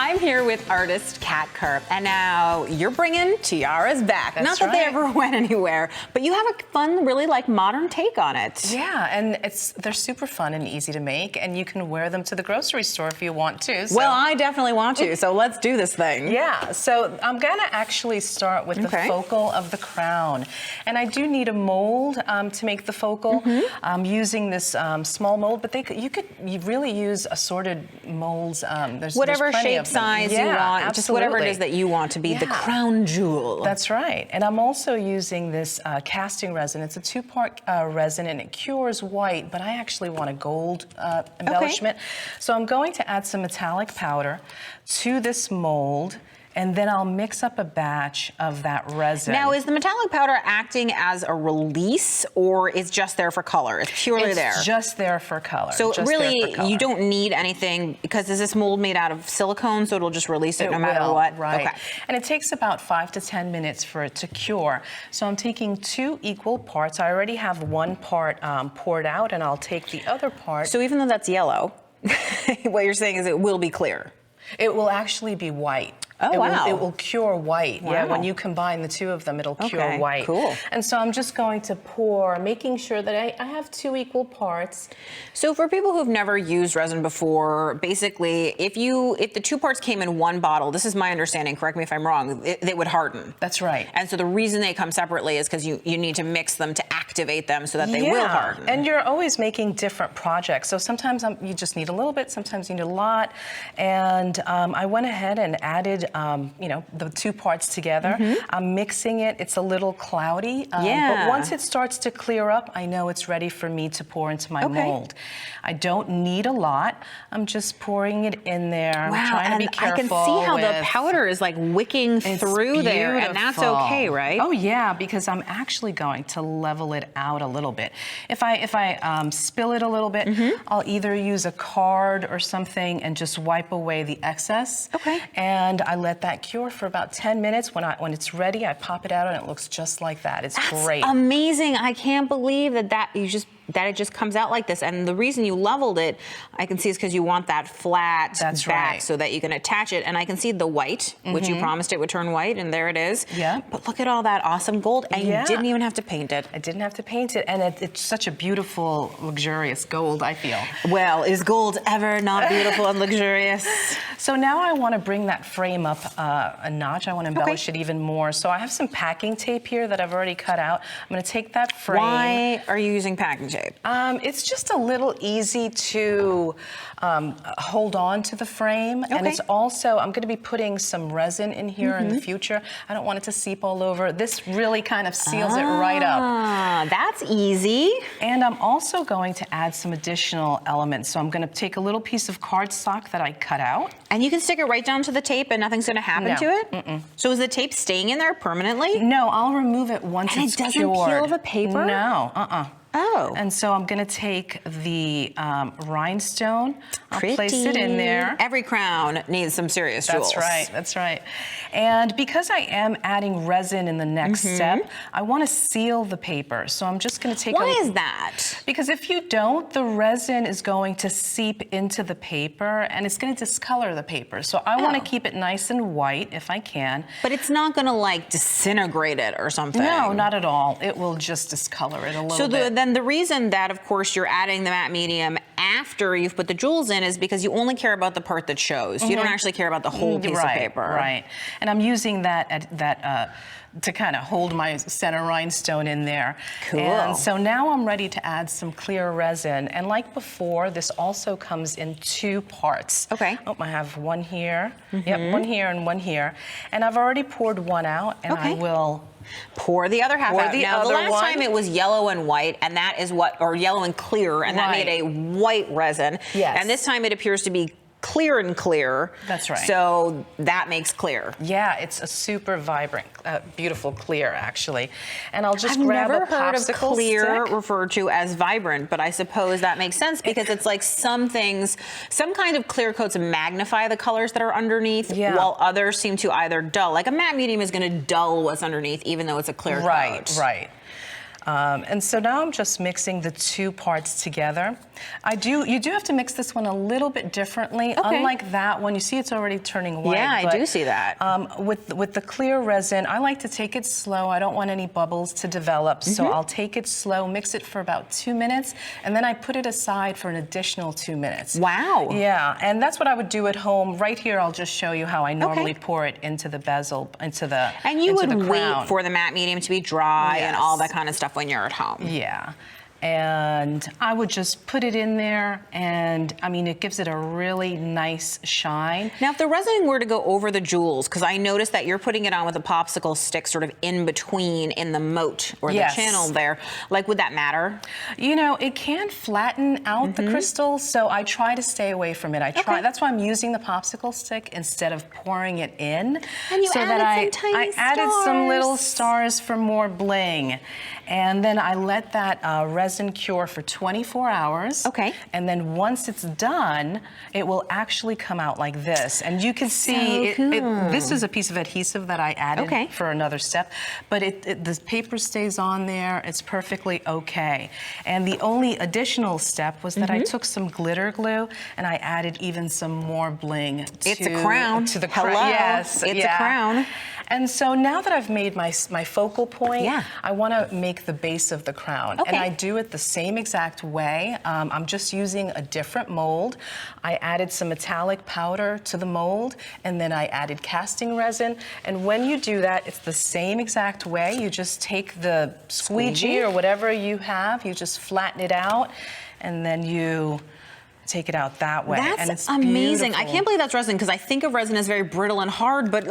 I'm here with artist Kat Karp, and now you're bringing tiaras back. That's Not that they ever went anywhere, but you have a fun, really like modern take on it. Yeah, and they're super fun and easy to make, and you can wear them to the grocery store if you want to. So. Well, I definitely want to, so let's do this thing. Yeah, so I'm gonna actually start with the focal of the crown, and I do need a mold to make the focal. I'm using this small mold, but you really use assorted molds. Whatever there's shape, size you want, absolutely. just whatever it is that you want to be the crown jewel. That's right. And I'm also using this casting resin. It's a two-part resin, and it cures white, but I actually want a gold embellishment. So I'm going to add some metallic powder to this mold, and then I'll mix up a batch of that resin. Now, is the metallic powder acting as a release, or it's just there for color? It's purely there? It's just there for color. So really, you don't need anything, because is this mold made out of silicone, so it'll just release it no matter what? Right. Okay. And it takes about 5 to 10 minutes for it to cure. So I'm taking 2 equal parts. I already have one part poured out, and I'll take the other part. So even though that's yellow, what you're saying is it will be clear? It will actually be white. Oh, wow. It will cure white. Wow. Yeah, when you combine the two of them, it'll cure white. Cool. And so I'm just going to pour, making sure that I have 2 equal parts. So for people who've never used resin before, basically, if the 2 parts came in one bottle, this is my understanding, correct me if I'm wrong, they would harden. That's right. And so the reason they come separately is because you need to mix them to activate them so that they will harden. And you're always making different projects. So sometimes you just need a little bit, sometimes you need a lot. And I went ahead and added the 2 parts together. I'm mixing it. It's a little cloudy. But once it starts to clear up, I know it's ready for me to pour into my mold. I don't need a lot. I'm just pouring it in there. Wow, I'm trying to be careful. I can see how the powder is like wicking through there, and that's okay, right? Oh yeah, because I'm actually going to level it out a little bit. If I spill it a little bit, I'll either use a card or something and just wipe away the excess. Okay. And I let that cure for about 10 minutes. When it's ready, I pop it out, and it looks just like that. It's great. Amazing. I can't believe that it just comes out like this. And the reason you leveled it, I can see, is because you want that flat back so that you can attach it. And I can see the white, which you promised it would turn white, and there it is. Yeah. But look at all that awesome gold, and you didn't even have to paint it. I didn't have to paint it, and it's such a beautiful, luxurious gold, I feel. Well, is gold ever not beautiful and luxurious? So now I want to bring that frame up a notch. I want to embellish it even more. So I have some packing tape here that I've already cut out. I'm going to take that frame. Why are you using packing tape? It's just a little easy to hold on to the frame. And it's also, I'm going to be putting some resin in here in the future. I don't want it to seep all over. This really kind of seals it right up. That's easy. And I'm also going to add some additional elements. So I'm going to take a little piece of cardstock that I cut out. And you can stick it right down to the tape and nothing's going to happen to it? So is the tape staying in there permanently? No, I'll remove it once it's cured. And it doesn't peel the paper? No, Oh. And so I'm going to take the rhinestone. I'll place it in there. Every crown needs some serious jewels. That's right, that's right. And because I am adding resin in the next step, I want to seal the paper. So I'm just going to take Why is that? Because if you don't, the resin is going to seep into the paper, and it's going to discolor the paper. So I want to keep it nice and white if I can. But it's not going to like disintegrate it or something? No, not at all. It will just discolor it a little bit. Then the reason that, of course, you're adding the matte medium after you've put the jewels in is because you only care about the part that shows. You don't actually care about the whole piece of paper. Right. And I'm using that to kind of hold my center rhinestone in there. Cool. And so now I'm ready to add some clear resin. And like before, this also comes in 2 parts. Okay. Oh, I have one here. Yep, one here and one here. And I've already poured one out, and I will pour the other half out. Now, the last time it was yellow and white, and that is or yellow and clear, and that made a white resin. Yes. And this time it appears to be clear and clear. That's right. So that makes clear. Yeah, it's a super vibrant, beautiful clear, actually. And I'll just grab a popsicle stick. I've never heard of clear referred to as vibrant, but I suppose that makes sense because it's like some kind of clear coats magnify the colors that are underneath, while others seem to either dull. Like a matte medium is going to dull what's underneath, even though it's a clear coat. Right. And so now I'm just mixing the two parts together. You do have to mix this one a little bit differently. Okay. Unlike that one, you see it's already turning white. Yeah, I do see that. With the clear resin, I like to take it slow. I don't want any bubbles to develop, so I'll take it slow, mix it for about 2 minutes, and then I put it aside for an additional 2 minutes. Wow. Yeah, and that's what I would do at home. Right here, I'll just show you how I normally pour it into the bezel, into the crown. And you would wait for the matte medium to be dry and all that kind of stuff when you're at home. Yeah. And I would just put it in there, and I mean, it gives it a really nice shine. Now, if the resin were to go over the jewels, because I noticed that you're putting it on with a popsicle stick sort of in between in the moat or the channel there, like, would that matter? You know, it can flatten out the crystals, so I try to stay away from it. That's why I'm using the popsicle stick instead of pouring it in. And you added some tiny stars. Added some little stars for more bling. And then I let that resin cure for 24 hours. Okay. And then once it's done, it will actually come out like this. And you can see, this is a piece of adhesive that I added for another step. But the paper stays on there. It's perfectly okay. And the only additional step was that I took some glitter glue and I added even some more bling to It's a crown. To the crown. Hello. Yes. It's a crown. And so now that I've made my focal point, I want to make the base of the crown. And I do it the same exact way. I'm just using a different mold. I added some metallic powder to the mold, and then I added casting resin. And when you do that, it's the same exact way. You just take the squeegee or whatever you have, you just flatten it out, and then you take it out that way. That's and it's amazing. beautiful. I can't believe that's resin, because I think of resin as very brittle and hard, but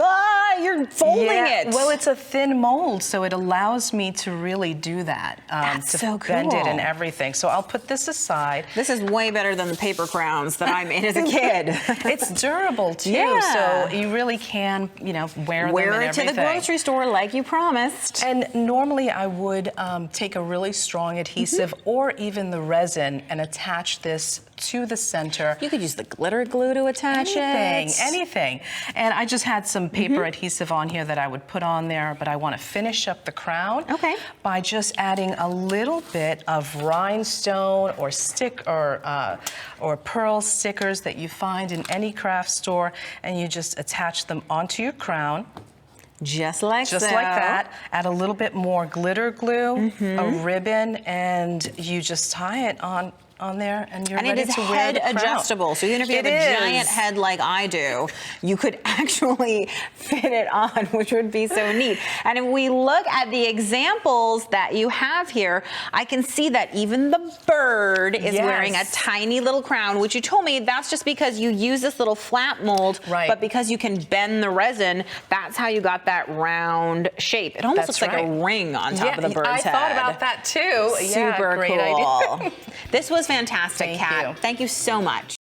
you're folding it. Well, it's a thin mold, so it allows me to really do that. That's to so bend it cool. and everything. So I'll put this aside. This is way better than the paper crowns that I made as a kid. It's durable too, so you really can, you know, wear them and everything. To the grocery store like you promised. And normally I would take a really strong adhesive or even the resin and attach this to the center. You could use the glitter glue to attach it. Anything. And I just had some paper adhesive on here that I would put on there, but I want to finish up the crown by just adding a little bit of rhinestone or pearl stickers that you find in any craft store, and you just attach them onto your crown. Just like that. Add a little bit more glitter glue, a ribbon, and you just tie it on there, and you're ready to wear the crown. And it is head adjustable, so even if you have a giant head like I do, you could actually fit it on, which would be so neat. And if we look at the examples that you have here, I can see that even the bird is wearing a tiny little crown, which you told me that's just because you use this little flat mold, but because you can bend the resin, that's how you got that round shape. It almost looks like a ring on top of the bird's head. I thought about that too. Super great cool. idea. This was fantastic, Kat. Thank you. Thank you so much.